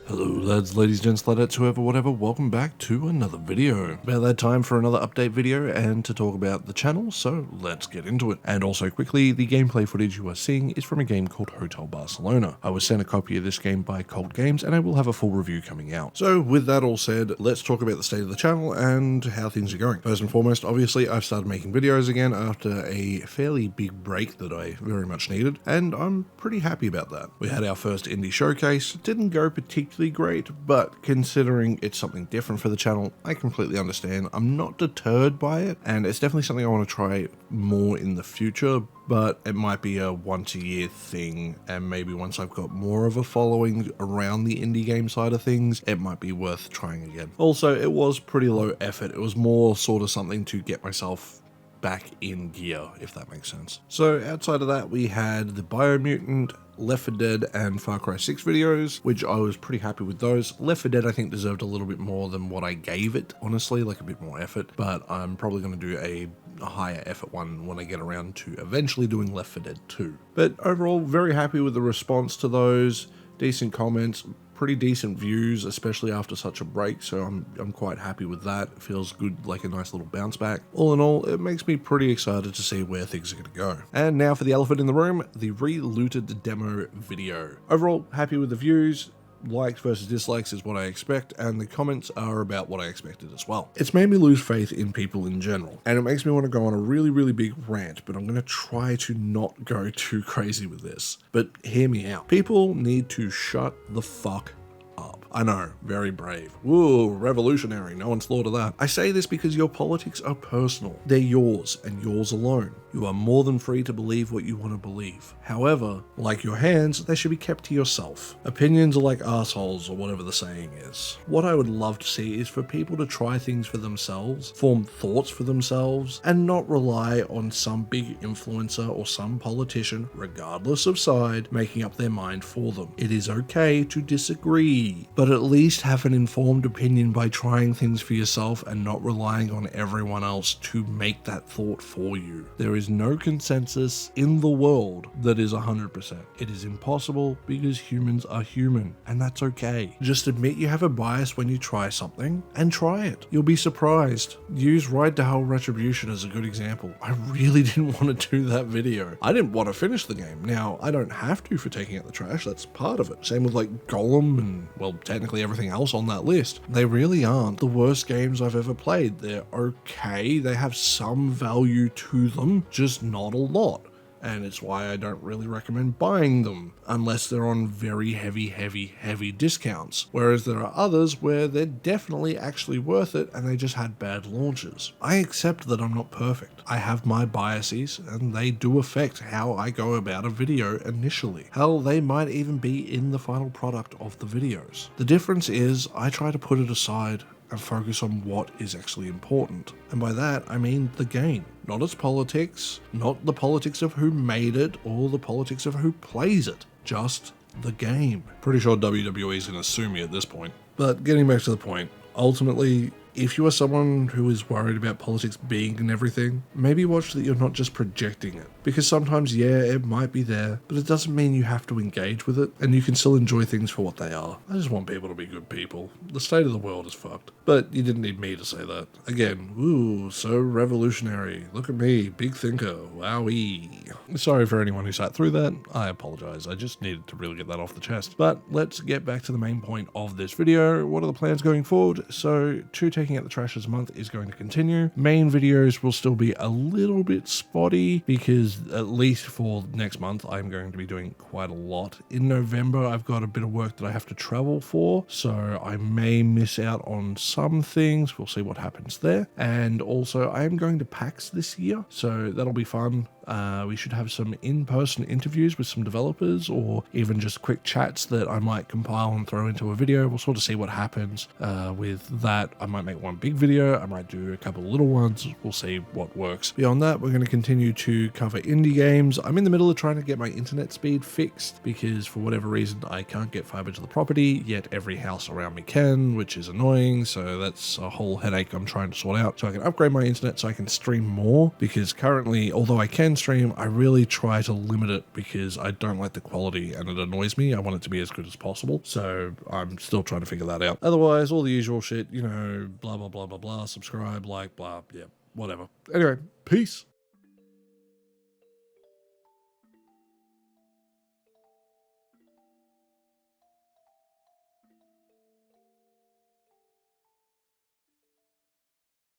Hello lads, ladies, gents, ladetts, whoever, whatever, welcome back to another video. About that time for another update video and to talk about the channel, so let's get into it. And also quickly, the gameplay footage you are seeing is from a game called Hotel Barcelona. I was sent a copy of this game by Cold Games and I will have a full review coming out. So with that all said, let's talk about the state of the channel and how things are going. First and foremost, obviously I've started making videos again after a fairly big break that I very much needed, and I'm pretty happy about that. We had our first indie showcase, didn't go particularly great, but considering it's something different for the channel, I completely understand. I'm not deterred by it, and it's definitely something I want to try more in the future, but it might be a once a year thing, and maybe once I've got more of a following around the indie game side of things, it might be worth trying again. Also, it was pretty low effort. It was more sort of something to get myself back in gear, if that makes sense. So outside of that, we had the Biomutant, Left 4 Dead, and Far Cry 6 videos, which I was pretty happy with those. Left 4 Dead I think deserved a little bit more than what I gave it, honestly, like a bit more effort, but I'm probably going to do a higher effort one when I get around to eventually doing Left 4 Dead 2. But overall, very happy with the response to those. Decent comments, pretty decent views, especially after such a break, so I'm quite happy with that. It feels good, like a nice little bounce back. All in all, it makes me pretty excited to see where things are going to go. And now for the elephant in the room, the re-looted demo video. Overall, happy with the views. Likes versus dislikes is what I expect, and the comments are about what I expected as well. It's made me lose faith in people in general, and it makes me want to go on a really big rant, but I'm going to try to not go too crazy with this. But hear me out. People need to shut the fuck up. I know, very brave. Woo, revolutionary, no one's thought of that. I say this because your politics are personal. They're yours, and yours alone. You are more than free to believe what you want to believe. However, like your hands, they should be kept to yourself. Opinions are like assholes, or whatever the saying is. What I would love to see is for people to try things for themselves, form thoughts for themselves, and not rely on some big influencer or some politician, regardless of side, making up their mind for them. It is okay to disagree, but at least have an informed opinion by trying things for yourself and not relying on everyone else to make that thought for you. There is no consensus in the world that is 100%. It is impossible because humans are human, and that's okay. Just admit you have a bias when you try something and try it. You'll be surprised. Use Ride to Hell Retribution as a good example. I really didn't want to do that video. I didn't want to finish the game. Now, I don't have to for taking out the trash. That's part of it. Same with like Golem and, well, technically everything else on that list. They really aren't the worst games I've ever played. They're okay. They have some value to them, just not a lot. And it's why I don't really recommend buying them unless they're on very heavy discounts. Whereas there are others where they're definitely actually worth it and they just had bad launches. I accept that I'm not perfect. I have my biases and they do affect how I go about a video initially. Hell, they might even be in the final product of the videos. The difference is I try to put it aside and focus on what is actually important. And by that, I mean the game. Not its politics, not the politics of who made it, or the politics of who plays it. Just the game. Pretty sure WWE is going to sue me at this point. But getting back to the point, ultimately, if you are someone who is worried about politics being in everything, maybe watch that you're not just projecting it. Because sometimes, yeah, it might be there, but it doesn't mean you have to engage with it, and you can still enjoy things for what they are. I just want people to be good people. The state of the world is fucked. But you didn't need me to say that. Again, ooh, so revolutionary. Look at me, big thinker, wowee. Sorry for anyone who sat through that. I apologize. I just needed to really get that off the chest. But let's get back to the main point of this video. What are the plans going forward? So, taking out the trash this month is going to continue. Main videos will still be a little bit spotty because at least for next month I'm going to be doing quite a lot. In November I've got a bit of work that I have to travel for, so I may miss out on some things. We'll see what happens there. And also I am going to PAX this year, so that'll be fun. We should have some in-person interviews with some developers, or even just quick chats that I might compile and throw into a video. We'll sort of see what happens with that. I might make one big video, I might do a couple of little ones, we'll see what works. Beyond that, we're going to continue to cover indie games. I'm in the middle of trying to get my internet speed fixed because for whatever reason I can't get fiber to the property, yet every house around me can, which is annoying, so that's a whole headache I'm trying to sort out. So I can upgrade my internet so I can stream more, because currently, although I can stream, I really try to limit it because I don't like the quality and it annoys me. I want it to be as good as possible. So I'm still trying to figure that out. Otherwise, all the usual shit, you know, blah, blah, blah, blah, blah, subscribe, like, blah, yeah, whatever. Anyway, peace.